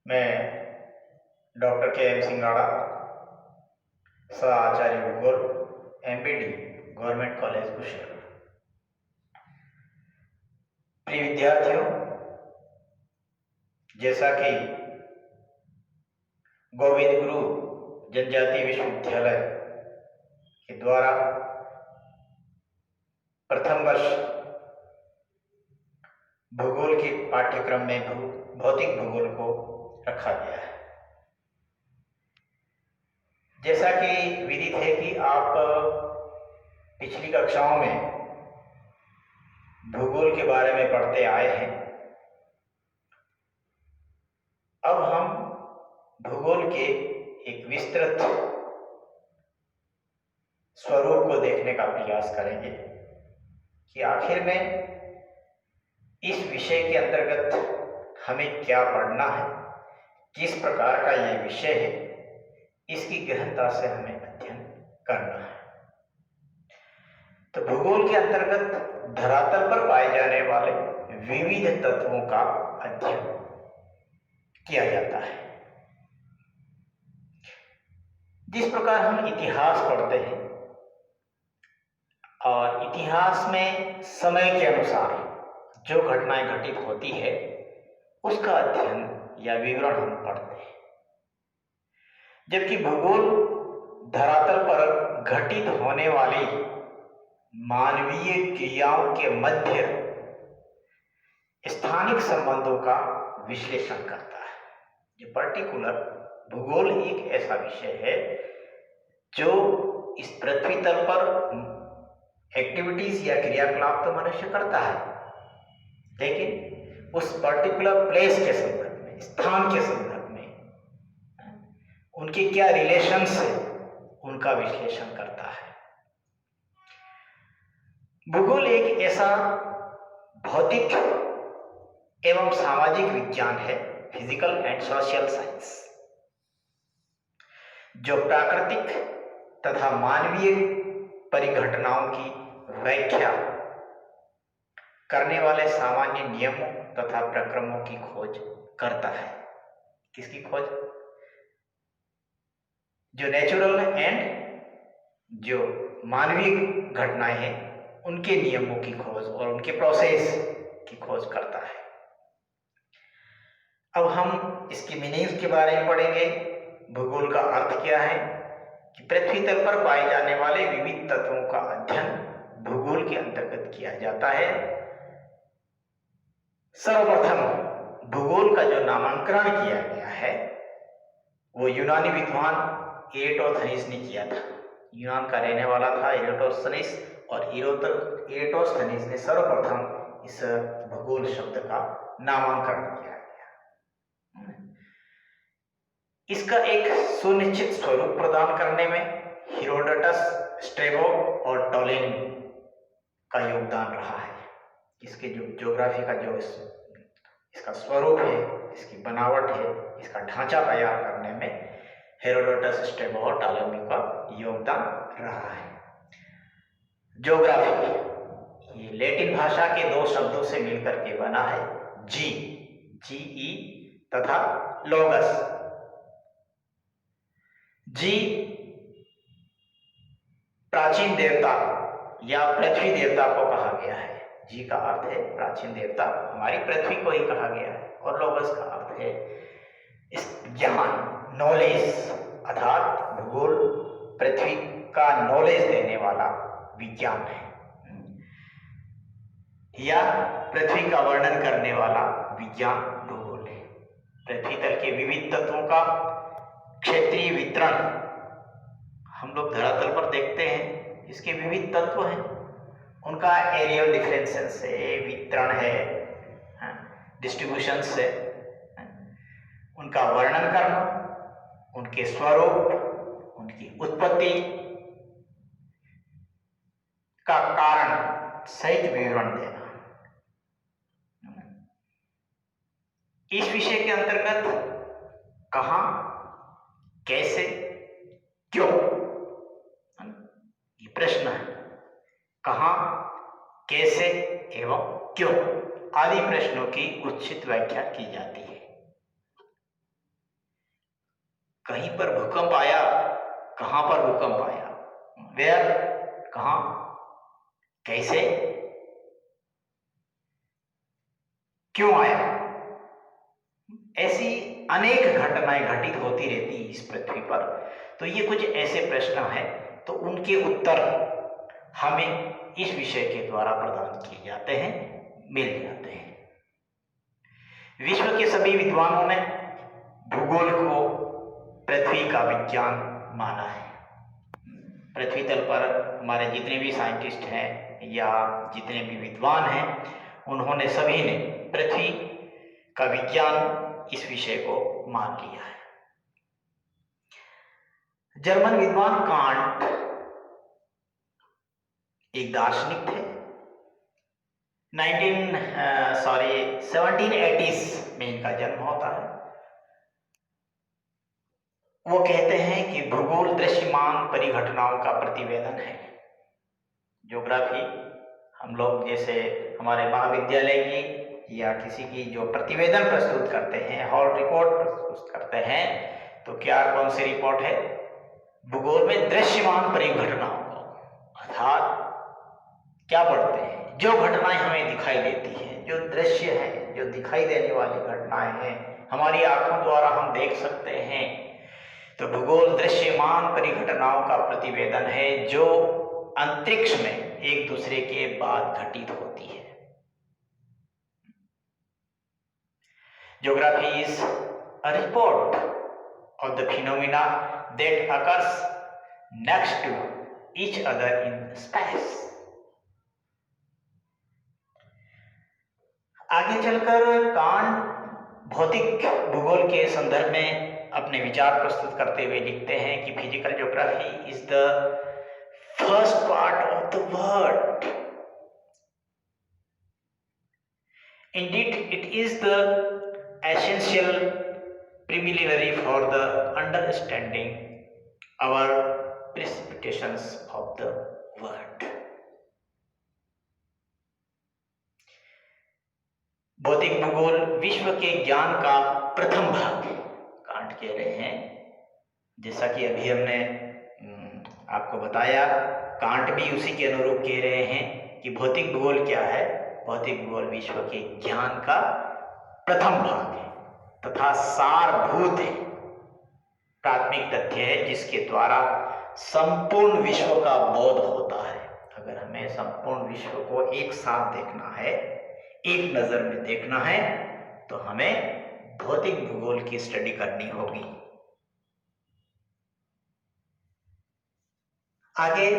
मैं डॉक्टर के एम सिंगाड़ा, सह आचार्य भूगोल, MPD, गवर्नमेंट कॉलेज कुशीनगर। प्रिय विद्यार्थियों, जैसा कि गोविंद गुरु जनजातीय विश्वविद्यालय के द्वारा प्रथम वर्ष भूगोल के पाठ्यक्रम में भौतिक भूगोल को रखा गया है। जैसा कि विदित है कि आप पिछली कक्षाओं में भूगोल के बारे में पढ़ते आए हैं। अब हम भूगोल के एक विस्तृत स्वरूप को देखने का प्रयास करेंगे कि आखिर में इस विषय के अंतर्गत हमें क्या पढ़ना है, किस प्रकार का यह विषय है, इसकी गहनता से हमें अध्ययन करना है। तो भूगोल के अंतर्गत धरातल पर पाए जाने वाले विविध तत्वों का अध्ययन किया जाता है। जिस प्रकार हम इतिहास पढ़ते हैं और इतिहास में समय के अनुसार जो घटनाएं घटित होती है उसका अध्ययन या विवरण हम पढ़ते हैं, जबकि भूगोल धरातल पर घटित होने वाली मानवीय क्रियाओं के मध्य स्थानिक संबंधों का विश्लेषण करता है। ये पर्टिकुलर भूगोल एक ऐसा विषय है जो इस पृथ्वी तल पर एक्टिविटीज या क्रियाकलाप तो मनुष्य करता है, लेकिन उस पर्टिकुलर प्लेस के संदर्भ में, स्थान के संदर्भ में उनके क्या रिलेशंस है, उनका विश्लेषण करता है। भूगोल एक ऐसा भौतिक एवं सामाजिक विज्ञान है, फिजिकल एंड सोशल साइंस, जो प्राकृतिक तथा मानवीय परिघटनाओं की व्याख्या करने वाले सामान्य नियमों तथा प्रक्रमों की खोज करता है। किसकी खोज? जो नेचुरल एंड जो मानवीय घटनाएं हैं उनके नियमों की खोज और उनके प्रोसेस की खोज करता है। अब हम इसकी मीनिंग्स के बारे में पढ़ेंगे। भूगोल का अर्थ क्या है कि पृथ्वी तल पर पाए जाने वाले विविध तत्वों का अध्ययन भूगोल के अंतर्गत किया जाता है। सर्वप्रथम भूगोल का जो नामांकन किया गया है वो यूनानी विद्वान एराटोस्थेनीस ने किया था। यूनान का रहने वाला था एराटोस्थेनीस, और एराटोस्थेनीस ने सर्वप्रथम इस भूगोल शब्द का नामांकन किया गया। इसका एक सुनिश्चित स्वरूप प्रदान करने में हेरोडोटस, स्ट्रैबो और टोलेमी का योगदान रहा है। इसके जो ज्योग्राफी का जो इसका स्वरूप है, इसकी बनावट है, इसका ढांचा तैयार करने में हेरोडोटस, स्ट्रैबो और टोलेमी का योगदान रहा है। ज्योग्राफी ये लैटिन भाषा के दो शब्दों से मिलकर के बना है, जी तथा लोगस। जी प्राचीन देवता या पृथ्वी देवता को कहा गया है। जी का अर्थ है प्राचीन देवता, हमारी पृथ्वी को ही कहा गया है। और लोगस का अर्थ है इस ज्ञान, नॉलेज, अर्थात भूगोल पृथ्वी का नॉलेज देने वाला विज्ञान है या पृथ्वी का वर्णन करने वाला विज्ञान भूगोल है। पृथ्वी तल के विविध तत्वों का क्षेत्रीय वितरण हम लोग धरातल पर देखते हैं। इसके विविध तत्व हैं, उनका एरियल डिफरेंसेस है, वितरण है, डिस्ट्रीब्यूशंस है, उनका वर्णन करना, उनके स्वरूप, उनकी उत्पत्ति का कारण सहित विवरण देना। इस विषय के अंतर्गत कहां, कैसे, क्यों, ये प्रश्न है। कहां, कैसे एवं क्यों आदि प्रश्नों की उचित व्याख्या की जाती है। कहीं पर भूकंप आया, कहां पर भूकंप आया, वेयर, कहां, कैसे, क्यों आया, ऐसी अनेक घटनाएं घटित होती रहती इस पृथ्वी पर। तो ये कुछ ऐसे प्रश्न हैं, तो उनके उत्तर हमें इस विषय के द्वारा प्रदान किए जाते हैं, मिल जाते हैं। विश्व के सभी विद्वानों ने भूगोल को पृथ्वी का विज्ञान माना है। पृथ्वी तल पर हमारे जितने भी साइंटिस्ट हैं या जितने भी विद्वान हैं, उन्होंने सभी ने पृथ्वी का विज्ञान इस विषय को मान लिया है। जर्मन विद्वान कांट एक दार्शनिक थे। 1780s में इनका जन्म होता है। वो कहते हैं कि भूगोल दृश्यमान परिघटनाओं का प्रतिवेदन है। ज्योग्राफी हम लोग जैसे हमारे महाविद्यालय की या किसी की जो प्रतिवेदन प्रस्तुत करते हैं, हॉल रिपोर्ट प्रस्तुत करते हैं, तो क्या कौन सी रिपोर्ट है? भूगोल में दृश्यमान परिघटनाओं को, अर्थात क्या पढ़ते हैं? जो घटनाएं हमें दिखाई देती हैं, जो दृश्य हैं, जो दिखाई देने वाली घटनाएं हैं, हमारी आंखों द्वारा हम देख सकते हैं। तो भूगोल दृश्यमान परिघटनाओं का प्रतिवेदन है जो अंतरिक्ष में एक दूसरे के बाद घटित होती है। Geography is a report of the phenomena that occurs next to each other in space. आगे चलकर कांट भौतिक भूगोल के संदर्भ में अपने विचार प्रस्तुत करते हुए लिखते हैं कि physical geography is the first part of the world. Indeed it is the essential preliminary for the understanding our precipitations of the world. भौतिक भूगोल विश्व के ज्ञान का प्रथम भाग कांट कह रहे हैं। जैसा कि अभी हमने आपको बताया, कांट भी उसी के अनुरूप कह रहे हैं कि भौतिक भूगोल क्या है? भौतिक भूगोल विश्व के ज्ञान का प्रथम भाग है तथा सारभूत है, प्राथमिक तथ्य है जिसके द्वारा संपूर्ण विश्व का बोध होता है। अगर हमें संपूर्ण विश्व को एक साथ देखना है, एक नजर में देखना है, तो हमें भौतिक भूगोल की स्टडी करनी होगी। आगे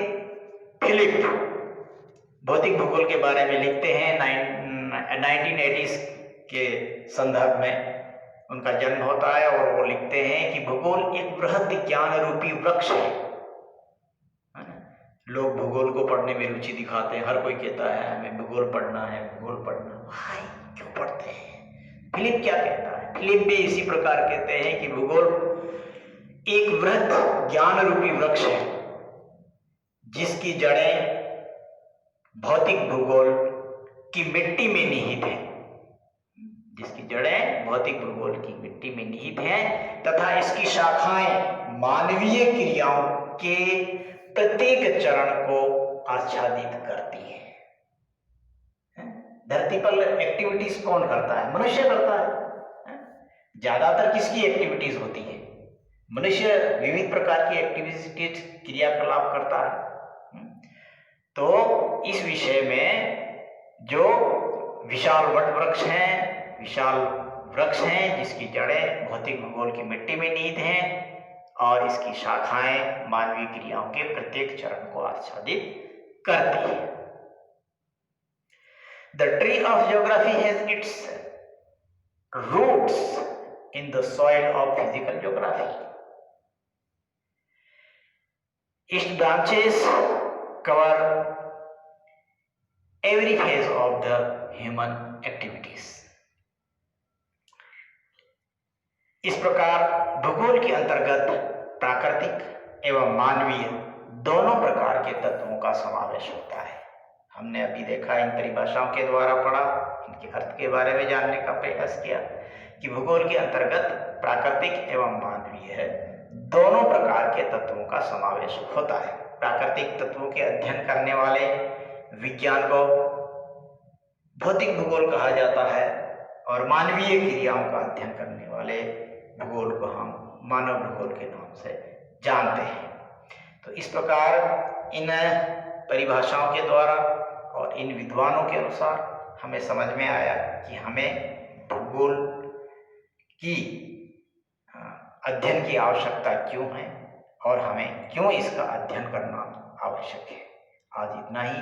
फिलिप भौतिक भूगोल के बारे में लिखते हैं। 1980s के संदर्भ में उनका जन्म होता है और वो लिखते हैं कि भूगोल एक बृहद ज्ञान रूपी वृक्ष है। लोग भूगोल को पढ़ने में रुचि दिखाते हैं, हर कोई कहता है हमें भूगोल पढ़ना है, भूगोल पढ़ना। भाई क्यों पढ़ते हैं? फिलिप क्या कहता है? फिलिप भी इसी प्रकार कहते हैं कि भूगोल एक बृहद ज्ञान रूपी वृक्ष है जिसकी जड़ें भौतिक भूगोल की मिट्टी में निहित है, जिसकी जड़ें भौतिक भूगोल की मिट्टी में निहित हैं तथा इसकी शाखाएं मानवीय क्रियाओं के प्रत्येक चरण को आच्छादित करती है। धरती पर एक्टिविटीज कौन करता है? मनुष्य करता है। ज्यादातर किसकी एक्टिविटीज होती है? मनुष्य विविध प्रकार की एक्टिविटीज, क्रियाकलाप करता है। तो इस विषय में जो विशाल वट वृक्ष हैं, विशाल वृक्ष हैं जिसकी जड़ें भौतिक भूगोल की मिट्टी में निहित हैं और इसकी शाखाएं मानवीय क्रियाओं के प्रत्येक चरण को आच्छादित करती है। The tree of geography has its roots in the soil of physical geography. Its branches cover every phase of the human activities. इस प्रकार भूगोल के अंतर्गत प्राकृतिक एवं मानवीय दोनों प्रकार के तत्वों का समावेश होता है। हमने अभी देखा, इन परिभाषाओं के द्वारा पढ़ा, इनके अर्थ के बारे में जानने का प्रयास किया कि भूगोल के अंतर्गत प्राकृतिक एवं मानवीय है दोनों प्रकार के तत्वों का समावेश होता है। प्राकृतिक तत्वों के अध्ययन करने वाले विज्ञान को भौतिक भूगोल कहा जाता है और मानवीय क्रियाओं का अध्ययन करने वाले भूगोल को हम मानव भूगोल के नाम से जानते हैं। तो इस प्रकार इन परिभाषाओं के द्वारा और इन विद्वानों के अनुसार हमें समझ में आया कि हमें भूगोल की अध्ययन की आवश्यकता क्यों है और हमें क्यों इसका अध्ययन करना आवश्यक है। आज इतना ही।